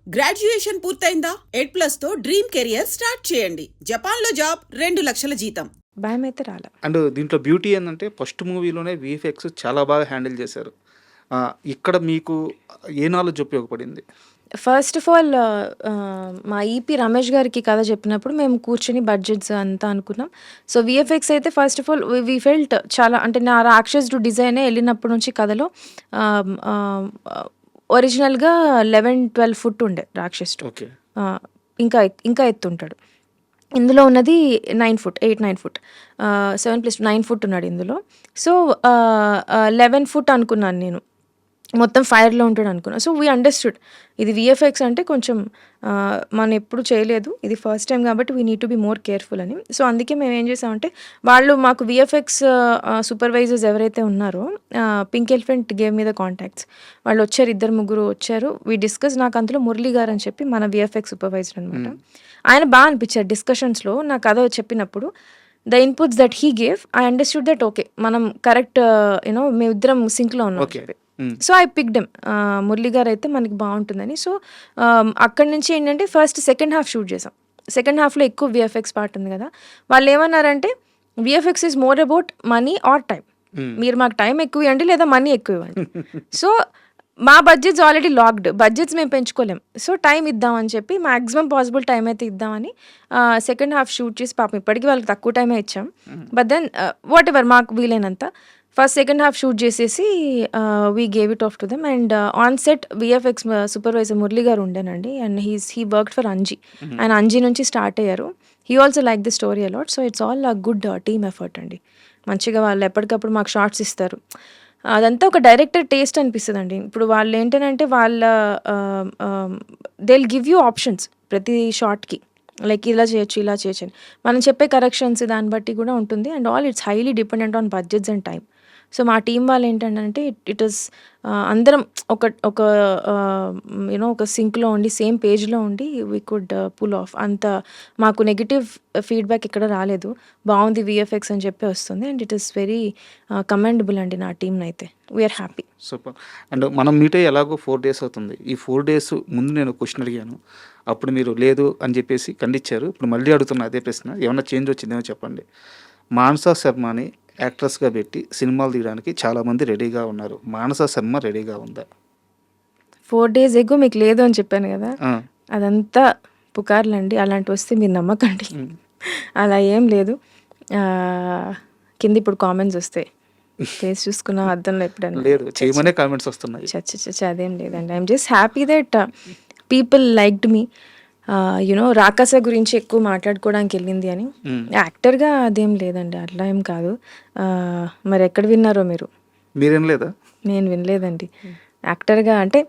Graduation పూర్తయిందా? 8+ తో dream career start చేయండి. జపాన్లో జాబ్, 2 లక్షల జీతం. భయం అయితే రాలే. అండ్ దీంట్లో బ్యూటీ ఏంటంటే ఫస్ట్ మూవీలోనే విఎఫ్ఎక్స్ చాలా బాగా హ్యాండిల్ చేశారు. ఇక్కడ మీకు ఏ నాలెడ్జ్ ఉపయోగపడింది? ఫస్ట్ ఆఫ్ ఆల్ మా ఈపీ రమేష్ గారికి కథ చెప్పినప్పుడు మేము కూర్చొని బడ్జెట్స్ అంతా అనుకున్నాం. సో విఎఫ్ఎక్స్ అయితే first of all we felt చాలా, అంటే నా రాక్షసుడు డిజైనే వెళ్ళినప్పటి నుంచి కథలో ఒరిజినల్గా 11-12 ఫుట్ ఉండే రాక్షసుడు. ఓకే. ఇంకా ఇంకా ఎత్తుంటాడు. ఇందులో ఉన్నది 9 ఫుట్, 8-9 ఫుట్, 7+9 ఫుట్ ఉన్నాడు ఇందులో. సో 11 ఫుట్ అనుకున్నాను నేను, మొత్తం ఫైర్లో ఉంటాడు అనుకున్నాను. సో వీ అండర్స్టూడ్ ఇది విఎఫ్ఎక్స్ అంటే కొంచెం మనం ఎప్పుడు చేయలేదు, ఇది ఫస్ట్ టైం కాబట్టి we need to be more careful అని. సో అందుకే మేము ఏం చేసామంటే, వాళ్ళు మాకు విఎఫ్ఎక్స్ సూపర్వైజర్స్ ఎవరైతే ఉన్నారో, పింక్ ఎలిఫెంట్ గేమ్ మీద కాంటాక్ట్స్, వాళ్ళు వచ్చారు, 2-3 వచ్చారు. వీ డిస్కస్, నాకు అందులో మురళి గారు అని చెప్పి మన విఎఫ్ఎక్స్ సూపర్వైజర్ అనమాట. ఆయన బాగా అనిపించారు డిస్కషన్స్లో. నాకు కథ చెప్పినప్పుడు the inputs that he gave, I understood that okay మనం కరెక్ట్ మేమిద్దరం సింక్లో ఉన్నాం చెప్పి. So I picked him. Murali గారు అయితే మనకి బాగుంటుందని. సో అక్కడి నుంచి ఏంటంటే ఫస్ట్ సెకండ్ హాఫ్ షూట్ చేసాం. సెకండ్ హాఫ్లో ఎక్కువ విఎఫ్ఎక్స్ పార్ట్ ఉంది కదా. వాళ్ళు ఏమన్నారంటే VFX is more about money are time. మీరు మాకు టైం ఎక్కువ ఇవ్వండి లేదా మనీ ఎక్కువ ఇవ్వండి. సో మా బడ్జెట్స్ ఆల్రెడీ లాక్డ్, బడ్జెట్స్ మేము పెంచుకోలేం. సో టైం ఇద్దామని చెప్పి మ్యాక్సిమం పాసిబుల్ టైం అయితే ఇద్దామని సెకండ్ హాఫ్ షూట్ చేసి, పాపం ఇప్పటికీ వాళ్ళకి తక్కువ టైమే ఇచ్చాం. బట్ దెన్ వాట్ ఎవర్ మాకు వీలైనంత ఫస్ట్ సెకండ్ హాఫ్ షూట్ చేసేసి we gave it off to them. And on set VFX supervisor Murali garu ఉండేనండి. And he worked for Anji. ఆయన అంజీ నుంచి స్టార్ట్ అయ్యారు. He also like the story a lot. So it's all a good team effort అండి. మంచిగా వాళ్ళు ఎప్పటికప్పుడు మాకు షార్ట్స్ ఇస్తారు. అదంతా ఒక డైరెక్టర్ టేస్ట్ అనిపిస్తుంది అండి. ఇప్పుడు వాళ్ళు ఏంటంటే వాళ్ళ they will give you options ప్రతి షార్ట్కి, లైక్ ఇలా చేయొచ్చు ఇలా చేయొచ్చు అని. మనం చెప్పే కరెక్షన్స్ దాన్ని బట్టి కూడా ఉంటుంది. And all it's highly dependent on budgets and time. So మా టీం వాళ్ళు ఏంటంటే ఇట్ ఈస్ అందరం ఒక ఒక సింక్లో ఉండి సేమ్ పేజ్లో ఉండి వీ కుడ్ పుల్ ఆఫ్. అంత మాకు నెగిటివ్ ఫీడ్బ్యాక్ ఇక్కడ రాలేదు. బాగుంది విఎఫ్ఎక్స్ అని చెప్పి వస్తుంది. And it is very commendable అండి నా టీంని అయితే. We're happy. సూపర్. అండ్ మనం మీట్ అయ్యి ఎలాగో 4 days అవుతుంది. ఈ 4 days ముందు నేను క్వశ్చన్ అడిగాను, అప్పుడు మీరు లేదు అని చెప్పేసి ఖండించారు. ఇప్పుడు మళ్ళీ అడుగుతున్నా అదే ప్రశ్న, ఏమన్నా చేంజ్ వచ్చిందేమో చెప్పండి. మానసా శర్మని యాక్ట్రెస్గా పెట్టి సినిమాలు తీయడానికి చాలామంది రెడీగా ఉన్నారు. మానసా శర్మ రెడీగా ఉందా? 4 days ఎగో మీకు లేదు అని చెప్పాను కదా, అదంతా పుకార్లండి. అలాంటి వస్తే మీరు నమ్మకండి. అలా ఏం లేదు. కింద ఇప్పుడు కామెంట్స్ వస్తాయి, ఫేస్ చూసుకున్న అర్థంలో ఎప్పుడైనా లేదు చేయమనే కామెంట్స్ వస్తున్నాయి. చచ్చ అదేం లేదండి. I'm just happy that people liked me. రాకాస గురించి ఎక్కువ మాట్లాడుకోవడానికి వెళ్ళింది అని. యాక్టర్గా అదేం లేదండి, అట్లా ఏం కాదు. మరి ఎక్కడ విన్నారో మీరు? మీరేం లేదా? నేను వినలేదండి. యాక్టర్గా అంటే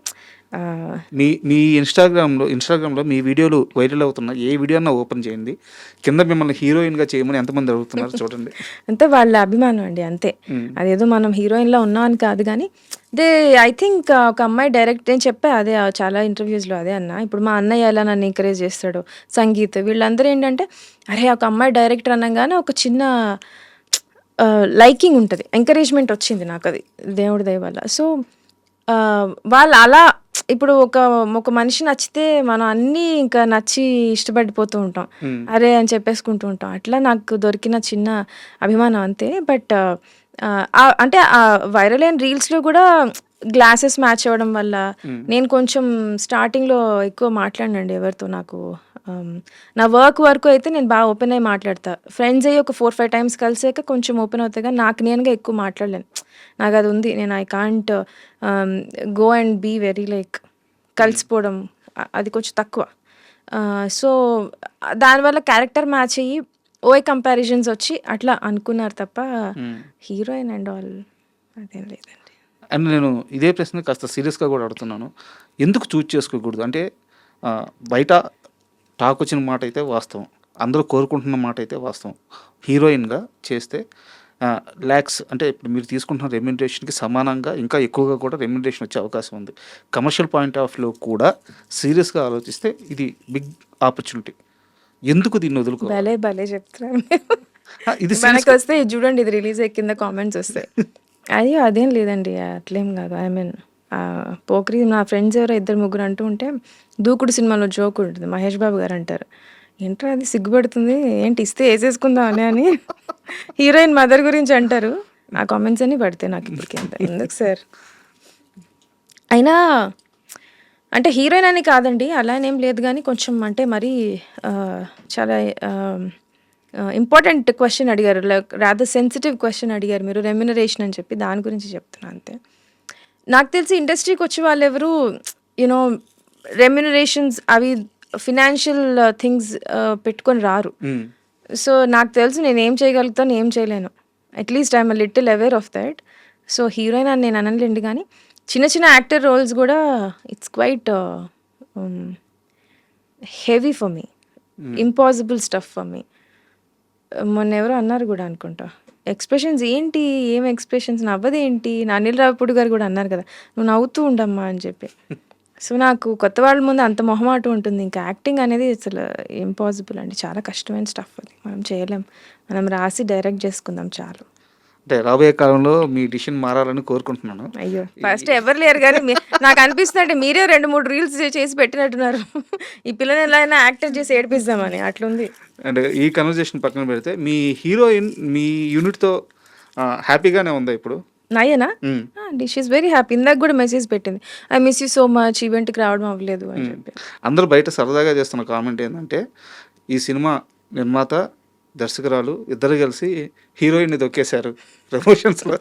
మీ ఇన్స్టాగ్రామ్లో మీ వీడియోలు వైరల్ అవుతున్నాయి. ఏ వీడియో అన్నా ఓపెన్ చేయండి, కింద మిమ్మల్ని హీరోయిన్గా చేయమని ఎంతమంది అడుగుతున్నారు చూడండి. అంతే వాళ్ళ అభిమానం అండి, అంతే. అదేదో మనం హీరోయిన్లా ఉన్నాం అని కాదు. కానీ ఐ థింక్ ఒక అమ్మాయి డైరెక్ట్, నేను చెప్పా అదే చాలా ఇంటర్వ్యూస్లో అదే అన్న. ఇప్పుడు మా అన్నయ్య ఎలా నన్ను ఎంకరేజ్ చేస్తాడు, సంగీత్, వీళ్ళందరూ ఏంటంటే అరే ఒక అమ్మాయి డైరెక్టర్ అనగానే ఒక చిన్న లైకింగ్ ఉంటుంది, ఎంకరేజ్మెంట్ వచ్చింది నాకు, అది దేవుడి దయ వల్ల. సో వాళ్ళు అలా ఇప్పుడు ఒక మనిషి నచ్చితే మనం అన్నీ ఇంకా నచ్చి ఇష్టపడిపోతూ ఉంటాం, అరే అని చెప్పేసుకుంటూ ఉంటాం. అట్లా నాకు దొరికిన చిన్న అభిమానం అంతే. బట్ అంటే వైరల్ అయిన రీల్స్లో కూడా గ్లాసెస్ మ్యాచ్ అవ్వడం వల్ల నేను కొంచెం స్టార్టింగ్లో ఎక్కువ మాట్లాడినండి ఎవరితో. నాకు నా వర్క్ అయితే నేను బాగా ఓపెన్ అయ్యి మాట్లాడతా. ఫ్రెండ్స్ అయ్యి ఒక 4-5 times కలిసాక కొంచెం ఓపెన్ అవుతాయి, కానీ నాకు నేనుగా ఎక్కువ మాట్లాడలేను. నాకు అది ఉంది, నేను I can't go and be very like కలిసిపోవడం, అది కొంచెం తక్కువ. సో దానివల్ల క్యారెక్టర్ మ్యాచ్ అయ్యి కంపారిజన్స్ వచ్చి అట్లా అనుకున్నారు తప్ప హీరోయిన్ అండ్ ఆల్ అదేం లేదండి. అండ్ నేను ఇదే ప్రశ్న కాస్త సీరియస్గా కూడా అడుగుతున్నాను, ఎందుకు చూజ్ చేసుకోకూడదు? అంటే బయట టాక్ వచ్చిన మాట అయితే వాస్తవం, అందరూ కోరుకుంటున్న మాట అయితే వాస్తవం. హీరోయిన్గా చేస్తే ల్యాక్స్, అంటే ఇప్పుడు మీరు తీసుకుంటున్న రెమ్యునరేషన్కి సమానంగా ఇంకా ఎక్కువగా కూడా రెమ్యునరేషన్ వచ్చే అవకాశం ఉంది. కమర్షియల్ పాయింట్ ఆఫ్ వ్యూ కూడా సీరియస్గా ఆలోచిస్తే ఇది బిగ్ ఆపర్చునిటీ. ఎందుకు దీన్ని వదులుకో? భలే చెప్తున్నారు ఇది మనకి వస్తే చూడండి, ఇది రిలీజ్ కింద కామెంట్స్ వస్తాయి. అయ్యో అదేం లేదండి, అట్లేం కాదు. ఐ మీన్ పోక్రీ నా ఫ్రెండ్స్ ఎవరో 2-3 అంటూ ఉంటే, దూకుడు సినిమాలో జోక్ ఉంటుంది, మహేష్ బాబు గారు అంటారు, ఏంట్రా అది సిగ్గుపడుతుంది, ఏంటి ఇస్తే వేసేసుకుందాం అని హీరోయిన్ మదర్ గురించి అంటారు. ఆ కామెంట్స్ అన్ని పడతాయి నాకు ఇప్పటికి. అంత ఎందుకు సార్? అయినా అంటే హీరోయిన్ అని కాదండి, అలానేం లేదు, కానీ కొంచెం అంటే మరీ చాలా ఇంపార్టెంట్ క్వశ్చన్ అడిగారు, లైక్ రాదర్ సెన్సిటివ్ క్వశ్చన్ అడిగారు మీరు, రెమ్యునరేషన్ అని చెప్పి, దాని గురించి చెప్తున్నా అంతే. నాకు తెలిసి ఇండస్ట్రీకి వచ్చే వాళ్ళు ఎవరు యూనో రెమ్యునరేషన్స్ అవి ఫినాన్షియల్ థింగ్స్ పెట్టుకొని రారు. సో నాకు తెలుసు నేను ఏం చేయగలుగుతాను, ఏం చేయలేను. At least I'm little aware of that. So heroine అని నేను అనలేండి, కానీ చిన్న చిన్న యాక్టర్ రోల్స్ కూడా it's quite heavy for me, impossible stuff for me. మొన్న ఎవరో అన్నారు కూడా అనుకుంటా, ఎక్స్ప్రెషన్స్ ఏంటి, ఏం ఎక్స్ప్రెషన్స్, నవ్వదేంటి, అనిల్ రావిపూడి గారు కూడా అన్నారు కదా, నువ్వు నవ్వుతూ ఉండమ్మా అని చెప్పి. సో నాకు కొత్త వాళ్ళ ముందు అంత మొహమాటం ఉంటుంది. ఇంకా యాక్టింగ్ అనేది అసలు ఇంపాసిబుల్ అండి, చాలా కష్టమైన స్టఫ్ అది, మనం చేయలేం. మనం రాసి డైరెక్ట్ చేసుకుందాం చాలు. అంటే రాబోయే కాలంలో మీ డిసిషన్ మారాలని కోరుకుంటున్నాను. అయ్యో ఫస్ట్ ఎవరు లేరు, కానీ నాకు అనిపిస్తుంది అంటే మీరే 2-3 రీల్స్ చేసి పెట్టినట్టున్నారు, ఈ పిల్లని ఎలా అయినా యాక్టర్ చేసి ఏడిపిస్తామని, అట్లుంది. అండ్ ఈ కన్వర్జేషన్ పక్కన పెడితే మీ హీరోయిన్ మీ యూనిట్తో హ్యాపీగానే ఉందా ఇప్పుడు? నయనా షీఈస్ వెరీ హ్యాపీ. ఇందాక కూడా మెసేజ్ పెట్టింది, I miss you so much, ఈవెంట్కి రావడం అవ్వలేదు అని చెప్పి. అందరూ బయట సరదాగా చేస్తున్న కామెంట్ ఏంటంటే, ఈ సినిమా నిర్మాత దర్శకురాలు ఇద్దరు కలిసి హీరోయిన్ని దొక్కేశారు ప్రమోషన్స్లో.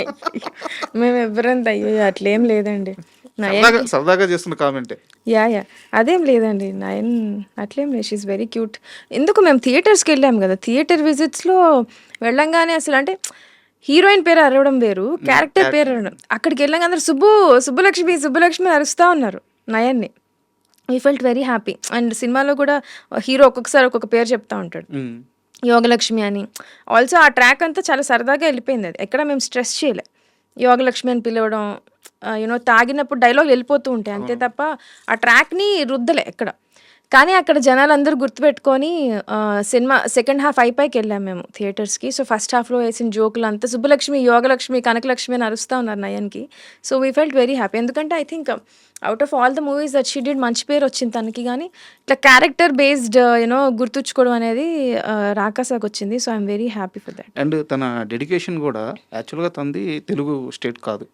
మేము ఎవరంత అయ్యో అట్లేం లేదండి, సరదాగా చేస్తున్న కామెంటే. యా అదేం లేదండి, నయన్ అట్లేం లేదు, షీఈస్ వెరీ క్యూట్. ఎందుకు మేము థియేటర్స్కి వెళ్ళాం కదా, థియేటర్ విజిట్స్లో వెళ్ళంగానే అసలు అంటే హీరోయిన్ పేరు అరవడం వేరు, క్యారెక్టర్ పేరు అరవడం. అక్కడికి వెళ్ళంగా అందరు సుబ్బులక్ష్మి అరుస్తూ ఉన్నారు నయన్ని. We felt very happy. And సినిమాలో కూడా హీరో ఒక్కొక్కసారి ఒక్కొక్క పేరు చెప్తా ఉంటాడు, యోగలక్ష్మి అని. ఆల్సో ఆ ట్రాక్ అంతా చాలా సరదాగా వెళ్ళిపోయింది, అది ఎక్కడ మేము స్ట్రెస్ చేయలే. యోగలక్ష్మి అని పిలవడం, యూనో తాగినప్పుడు డైలాగ్ వెళ్ళిపోతూ ఉంటాయి అంతే తప్ప ఆ ట్రాక్ని రుద్దలే ఎక్కడ. కానీ అక్కడ జనాలు అందరూ గుర్తుపెట్టుకొని సినిమా సెకండ్ హాఫ్ అయిపోయికి వెళ్ళాం మేము థియేటర్స్కి. సో ఫస్ట్ హాఫ్లో వేసిన జోకులు అంతా సుబ్బలక్ష్మి, యోగలక్ష్మి, కనకలక్ష్మి అని అరుస్తూ ఉన్నారు నయన్కి. So we felt very happy. ఎందుకంటే I think out of all the movies that she did మంచి పేరు వచ్చింది తనకి, కానీ ఇట్లా క్యారెక్టర్ బేస్డ్ యూనో గుర్తుంచుకోవడం అనేది రాకాసాకు వచ్చింది. So I'm very happy for that. And తన డెడికేషన్ కూడా యాక్చువల్గా తనది తెలుగు స్టేట్ కాదు,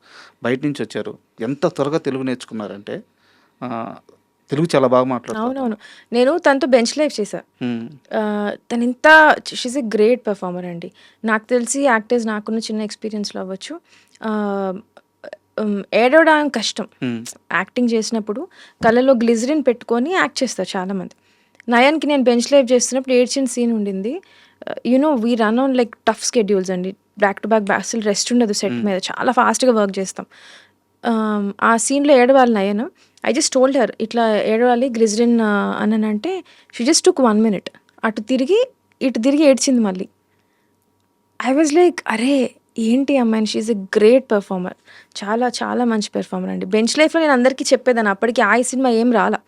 బయట నుంచి వచ్చారు. ఎంత త్వరగా తెలుగు నేర్చుకున్నారంటే తెలుగు చాలా బాగా మాట్లాడుతారు. అవునవును, నేను తనతో బెంచ్ లైఫ్ చేశాను. తను ఇంత షీఈస్ ఎ గ్రేట్ పెర్ఫార్మర్ అండి. నాకు తెలిసి యాక్టర్స్ నాకున్న చిన్న ఎక్స్పీరియన్స్లో అవ్వచ్చు, ఏడవడం కష్టం. యాక్టింగ్ చేసినప్పుడు కళ్ళలో గ్లిజరిన్ పెట్టుకొని యాక్ట్ చేస్తారు చాలామంది. నయన్కి నేను బెంచ్ లైఫ్ చేస్తున్నప్పుడు ఏడ్చిన సీన్ ఉండింది. You know we run on like tough schedules అండి, బ్యాక్ టు బ్యాక్ అసలు రెస్ట్ ఉండదు సెట్ మీద, చాలా ఫాస్ట్గా వర్క్ చేస్తాం. ఆ సీన్లో ఏడవాలి Nayan. I just told her ఇట్లా ఏడవాలి గ్లిజరిన్ అని అంటే షీ జస్ట్ టుక్ 1 minute, అటు తిరిగి ఇటు తిరిగి ఏడ్చింది మళ్ళీ. ఐ వాజ్ లైక్ అరే ఏంటి అమ్మాయిని, షీఈస్ ఎ గ్రేట్ పెర్ఫార్మర్, చాలా చాలా మంచి పెర్ఫార్మర్ అండి. బెంచ్ లైఫ్లో నేను అందరికీ చెప్పేదాన్ని, అప్పటికి ఆ సినిమా ఏం రాలా.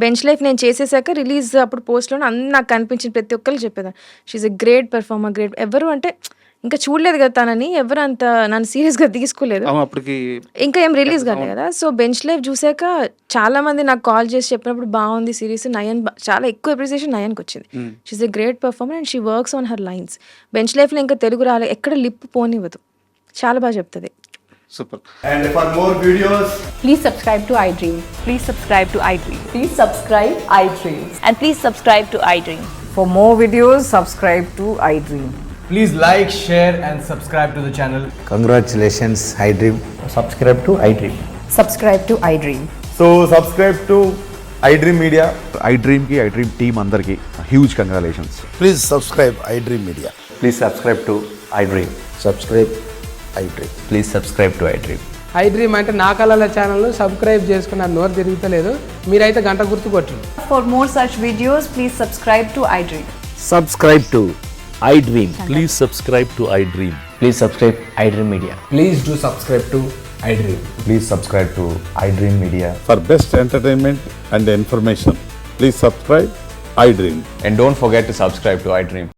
బెంచ్ లైఫ్ నేను చేసేసాక రిలీజ్ అప్పుడు పోస్ట్లో అన్ని నాకు కనిపించిన ప్రతి ఒక్కరికి చెప్పేదాన్ని, she's a great performer, great. ఎవరు అంటే ఇంకా చూడలేదు కదా తనని, ఎవరు అంత నన్ను సీరియస్గా తీసుకోలేదు, అప్పటికి ఇంకా ఏం రిలీజ్ కాలేదు కదా. సో బెంచ్ లైఫ్ చూసాక చాలా మంది నాకు కాల్ చేసి చెప్పినప్పుడు బాగుంది సిరీస్, నయన్ చాలా ఎక్కువ అప్రిసియేషన్ నయన్కి వచ్చింది. She's a great performer and she works on her lines. Bench లైఫ్లో ఇంకా తెలుగు రాలేదు, ఎక్కడ లిప్ పోనివ్వదు, చాలా బాగా చెప్తుంది. Super. And for more videos, Please subscribe to iDream. Please subscribe to iDream. Please subscribe iDream. And please subscribe to iDream. For more videos, subscribe to iDream. please like, share and subscribe to the channel. Congratulations, iDream. Subscribe to iDream. Subscribe to iDream. So subscribe to iDream Media. iDream ki iDream team andarki huge congratulations. Please subscribe iDream Media. Please subscribe to iDream. Subscribe iDream. Please subscribe to iDream. iDream అంటే నా కళల channel subscribe చేసుకున్న నోరు తిరుగుతలేదు, మీరైతే గంట గుర్తు కొట్టండి. For more such videos, please subscribe to iDream. Subscribe to iDream. Please subscribe to iDream. Please subscribe iDream Media. Please do subscribe to iDream. Please subscribe to iDream Media. For best entertainment and information, please subscribe iDream. And don't forget to subscribe to iDream.